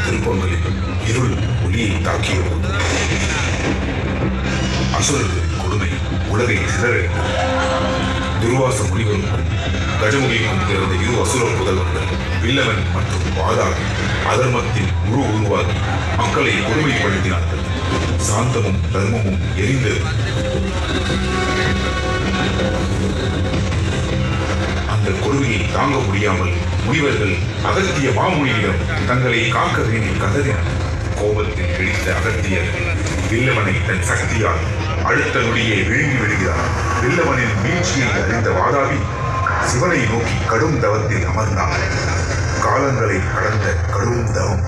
திருப்பங்களில் இருள் ஒளியை தாக்கிய போது அசுரர்களின் கொடுமை உலகை சிதறடித்தது. துர்வாச முனிவருக்கும் கஜமுகிக்கும் பிறந்த இரு அசுர புதல்வர்கள் வில்லவன் மற்றும் வாதாபி அதர்மத்தின் உருவாகி மக்களை கொடுமைப்படுத்தினார்கள். சாந்தமும் தர்மமும் எரிந்தது. அந்த கொடுமையை தாங்க முடியாமல் முனிவர்கள் அகத்திய மாமுனியிடம் தங்களை காக்க வேண்டி கதறினர். கோபத்தில் பிடித்த அகத்தியர் வில்லவனை தன் சக்தியால் அடுத்த நொடியே விழுங்கி விடுகிறார். வில்லவனின் வீழ்ச்சியை அறிந்த வாதாபி சிவனை நோக்கி கடும் தவத்தில் அமர்ந்தார். காலங்களை கடந்த கடும் தவம்.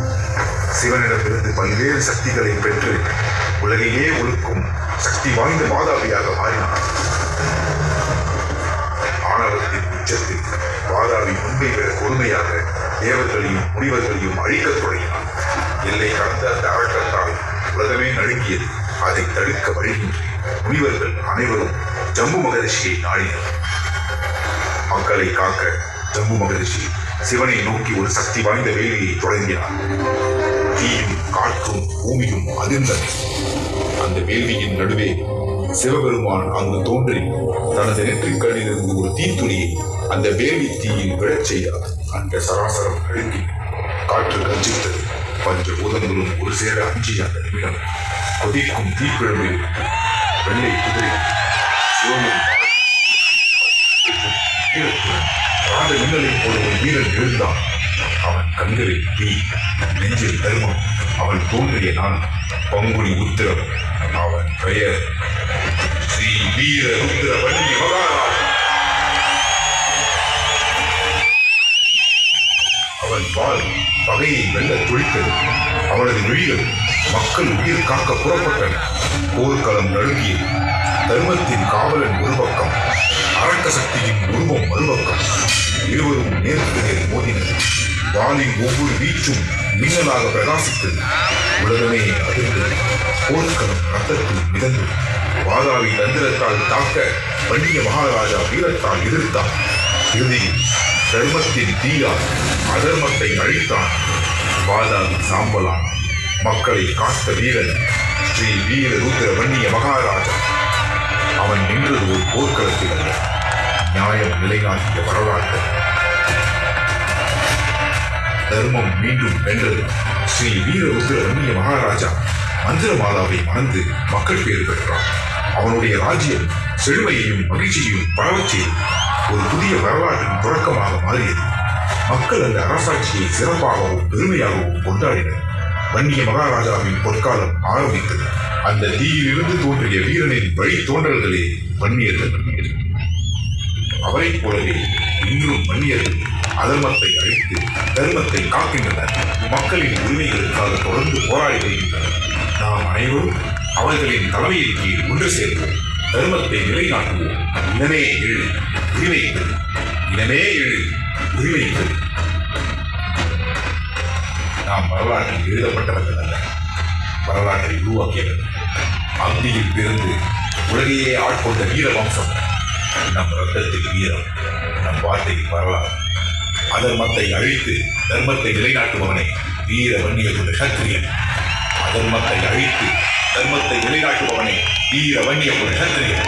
சிவனிடமிருந்து பல்வேறு சக்திகளை பெற்று உலகையே ஒழுக்கும் சக்தி வாய்ந்த வாதாபியாக மாறினார். ஆணவத்தின் உச்சத்தில் வாதாபி முன்பை விட கொடுமையாக தேவர்களையும் முனிவர்களையும் அழிக்கத் தொடங்கினார். எல்லை கடந்த அந்த அரக்கத்தால் உலகமே நடுங்கியது. அதை தடுக்க வழியின்றி முனிவர்கள் அனைவரும் ஜம்பு மகரிஷியை நாடினர். மக்களை காக்க ஜம்பு மகரிஷி சிவனை நோக்கி ஒரு சக்தி வாய்ந்த வேலையை தொடங்கினார். தீயும் காற்றும் பூமியும் அதிர்ந்தன. அந்த வேள்வியின் நடுவே சிவபெருமான் அங்கு தோன்றி தனது நெற்றிக்கண்ணிலிருந்து ஒரு தீத்துளியை அந்த வேள்வி தீயில் விழச் செய்தார். அந்த சராசரம் அழுங்கி காற்று கர்ஜித்தது. பஞ்ச பூதங்களும் ஒரு சேர அஞ்சிய அந்த நிமிடம் கொதிக்கும் தீப்பிழம்பில் வெள்ளை குதிரை சிவமும் ராஜ மின்னலை போல ஒரு வீரன் எழுந்தான். அவன் கண்களில் தீ, நெஞ்சில் தர்மம். அவன் தோன்றிய நாள் பங்குனி உத்திரம். அவன் பெயர் ஸ்ரீ வீர ருத்ர வன்னி மகாராஜா. அவன் பால் பகையை வெல்ல துடித்தது. அவனது விழிகள் மக்கள் உயிர் காக்க புறப்பட்டன. போர்க்களம் நடுங்கியது. தர்மத்தின் காவலன் ஒரு பக்கம், அரக்க சக்தியின் உருவம் மறுபக்கம். இருவரும் நேருக்கு நேர் மோதினர். வாளின் ஒவ்வொரு வீச்சும் மின்னலாக பிரகாசித்தது. உலகமே அதிர்ந்தது. போர்க்களம் ரத்தத்தில் மிதந்தது. வாதாபி தந்திரத்தால் தாக்க வன்னிய மகாராஜா வீரத்தால் எதிர்த்தார். இறுதியில் தர்மத்தின் தீயால் அதர்மத்தை அழித்தான். வாதாபி சாம்பலான். மக்களை காத்த வீரன் ஸ்ரீ வீர ருத்ர வன்னிய மகாராஜா. அவன் நின்றது ஒரு போர்க்களத்தில் அல்ல, நியாயம் நிலைநாட்டிய வரலாற்று. தர்மம் மீண்டும் வென்றது. ஸ்ரீ வீர ருத்ர வன்னிய மகாராஜா மந்திரமாலாவை மணந்து மக்கள் பேர் பெற்றார். அவனுடைய ராஜ்யம் செழுமையையும் மகிழ்ச்சியையும் பரவச் செய்தது. ஒரு புதிய வரலாற்றின் தொடக்கமாக மாறியது. மக்கள் அந்த அரசாட்சியை சிறப்பாகவும் பெருமையாகவும் கொண்டாடினர். வன்னிய மகாராஜாவின் பொற்காலம் ஆரம்பித்தது. அந்த தீயிலிருந்து தோன்றிய வீரனின் வழி தோன்றல்களே வன்னியர்கள். அவரைப் போலவே இன்றும் வன்னியர்கள் அதர்மத்தை அழித்து தர்மத்தை காக்கின்றனர். மக்களின் உரிமைகளுக்காக தொடர்ந்து போராடி வருகின்றனர். நாம் அனைவரும் அவர்களின் தலைமையின் கீழ் ஒன்று சேர்வோம். தர்மத்தை நிலைநாட்டுவோம். இனமே எழு, உரிமைகள். இனமே எழு, உரிமைகள். நாம் வரலாற்றில் எழுதப்பட்டவர்கள் அல்ல, வரலாற்றை உருவாக்கியவர்கள். அந்தியில் பிறந்து உலகையே ஆட்கொண்ட வீர வம்சம். நம் ரத்தத்தில் வீரம், நம் வார்த்தையில் வரலாறு. அதர்மத்தை அழித்து தர்மத்தை நிலைநாட்டுபவனை வீர வன்னிய சத்திரியன். அதர்மத்தை அழித்து தர்மத்தை நிலைநாட்டுபவனை வீர வன்னிய சத்திரியன்.